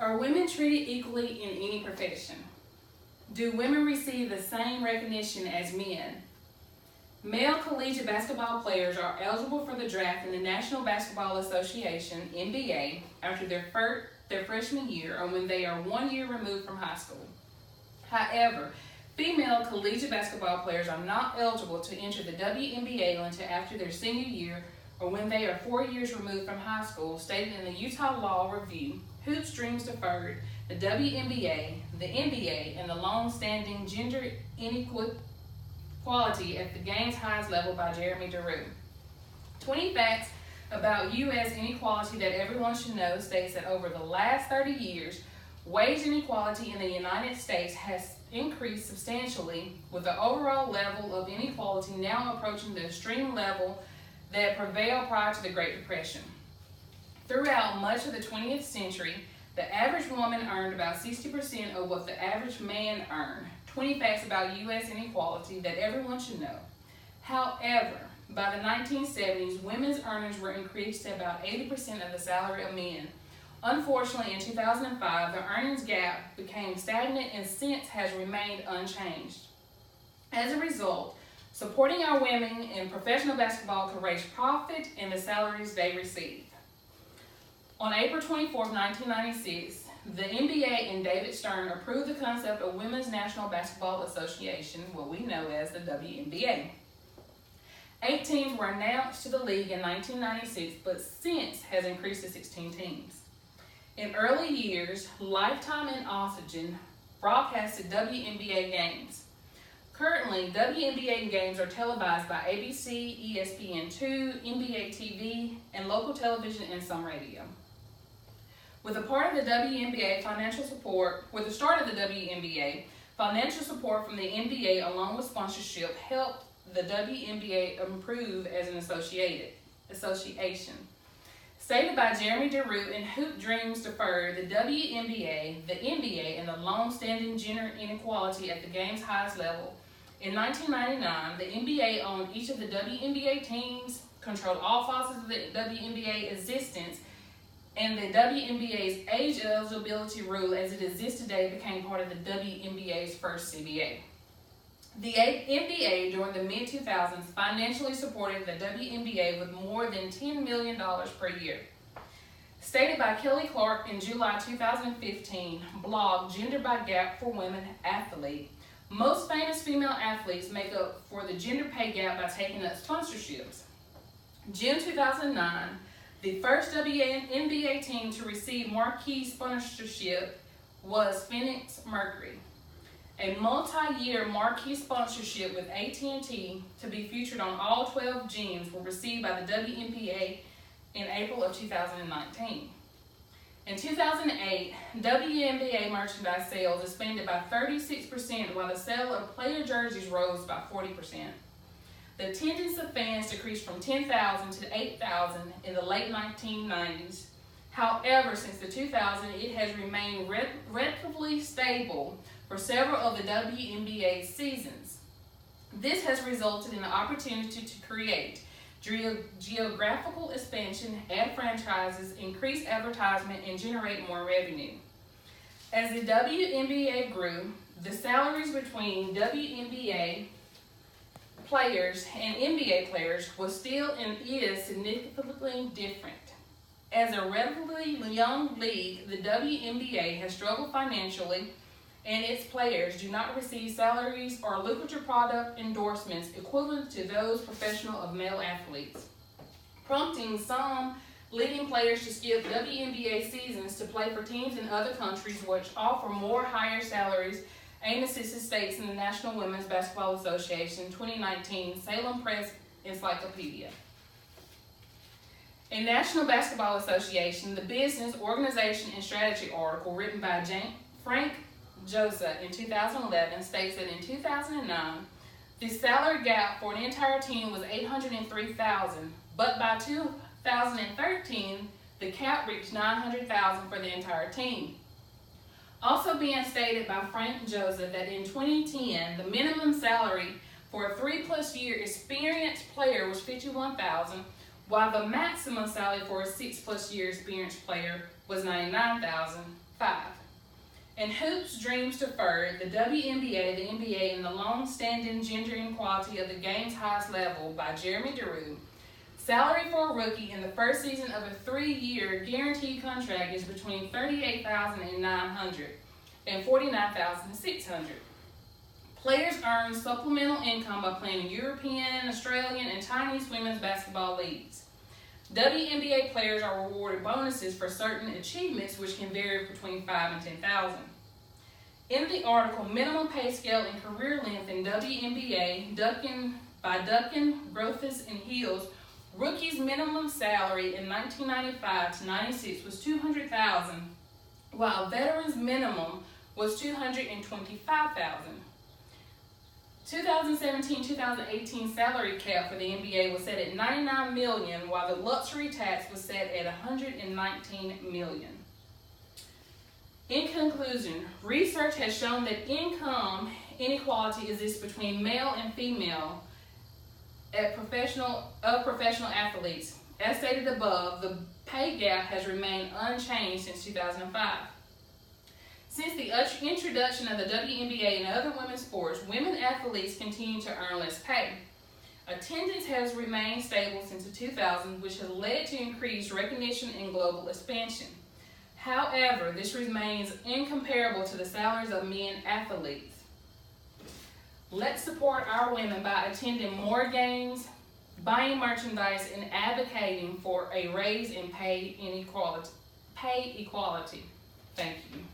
Are women treated equally in any profession? Do women receive the same recognition as men? Male collegiate basketball players are eligible for the draft in the National Basketball Association, NBA, after their freshman year or when they are 1 year removed from high school. However, female collegiate basketball players are not eligible to enter the WNBA until after their senior year or when they are 4 years removed from high school, stated in the Utah Law Review. Hoops Dreams deferred the WNBA, the NBA, and the long-standing gender inequality at the game's highest level by Jeremy DeRue. 20 Facts About U.S. Inequality That Everyone Should Know states that over the last 30 years, wage inequality in the United States has increased substantially, with the overall level of inequality now approaching the extreme level that prevailed prior to the Great Depression. Throughout much of the 20th century, the average woman earned about 60% of what the average man earned. 20 Facts About U.S. Inequality That Everyone Should Know. However, by the 1970s, women's earnings were increased to about 80% of the salary of men. Unfortunately, in 2005, the earnings gap became stagnant and since has remained unchanged. As a result, supporting our women in professional basketball could raise profit in the salaries they receive. On April 24, 1996, the NBA and David Stern approved the concept of Women's National Basketball Association, what we know as the WNBA. 8 teams were announced to the league in 1996, but since has increased to 16 teams. In early years, Lifetime and Oxygen broadcasted WNBA games. Currently, WNBA games are televised by ABC, ESPN2, NBA TV, and local television and some radio. With the start of the WNBA, financial support from the NBA along with sponsorship helped the WNBA improve as an association. Stated by Jeremy DeRue in Hoop Dreams Deferred, the WNBA, the NBA, and the long-standing gender inequality at the game's highest level. In 1999, the NBA owned each of the WNBA teams, controlled all facets of the WNBA existence, and the WNBA's age eligibility rule as it exists today became part of the WNBA's first CBA. The NBA during the mid-2000s financially supported the WNBA with more than $10 million per year. Stated by Kelly Clark in July 2015, blog Gender by Gap for Women Athlete, most famous female athletes make up for the gender pay gap by taking up sponsorships. June 2009, the first WNBA team to receive marquee sponsorship was Phoenix Mercury. A multi-year marquee sponsorship with AT&T to be featured on all 12 games were received by the WNBA in April of 2019. In 2008, WNBA merchandise sales expanded by 36%, while the sale of player jerseys rose by 40%. The attendance of fans decreased from 10,000 to 8,000 in the late 1990s. However, since the 2000s, it has remained relatively stable for several of the WNBA seasons. This has resulted in the opportunity to create geographical expansion, add franchises, increase advertisement, and generate more revenue. As the WNBA grew, the salaries between WNBA players and NBA players was still and is significantly different. As a relatively young league, the WNBA has struggled financially, and its players do not receive salaries or lucrative product endorsements equivalent to those professional of male athletes, prompting some leading players to skip WNBA seasons to play for teams in other countries which offer more higher salaries. Amos states in the National Women's Basketball Association 2019 Salem Press Encyclopedia. A National Basketball Association, the Business, Organization, and Strategy article written by Frank Josa in 2011 states that in 2009, the salary gap for an entire team was $803,000, but by 2013, the cap reached $900,000 for the entire team. Also being stated by Frank Josa that in 2010, the minimum salary for a 3+ year experienced player was $51,000, while the maximum salary for a 6+ year experienced player was $99,000. In hoops, dreams deferred, the WNBA, the NBA, and the long-standing gender inequality of the game's highest level by Jeremy DeRue. Salary for a rookie in the first season of a 3-year guaranteed contract is between $38,900 and $49,600. Players earn supplemental income by playing in European, Australian, and Chinese women's basketball leagues. WNBA players are rewarded bonuses for certain achievements, which can vary between $5,000 and $10,000. In the article, Minimum Pay Scale and Career Length in WNBA, by Duncan, Grothus, and Hills, rookies' minimum salary in 1995 to 96 was $200,000, while veterans' minimum was $225,000. 2017-2018 salary cap for the NBA was set at $99 million, while the luxury tax was set at $119 million. In conclusion, research has shown that income inequality exists between male and female professional athletes. As stated above, the pay gap has remained unchanged since 2005. Since the introduction of the WNBA and other women's sports, women athletes continue to earn less pay. Attendance has remained stable since the 2000s, which has led to increased recognition and global expansion. However, this remains incomparable to the salaries of men athletes. Let's support our women by attending more games, buying merchandise, and advocating for a raise in pay equality. Thank you.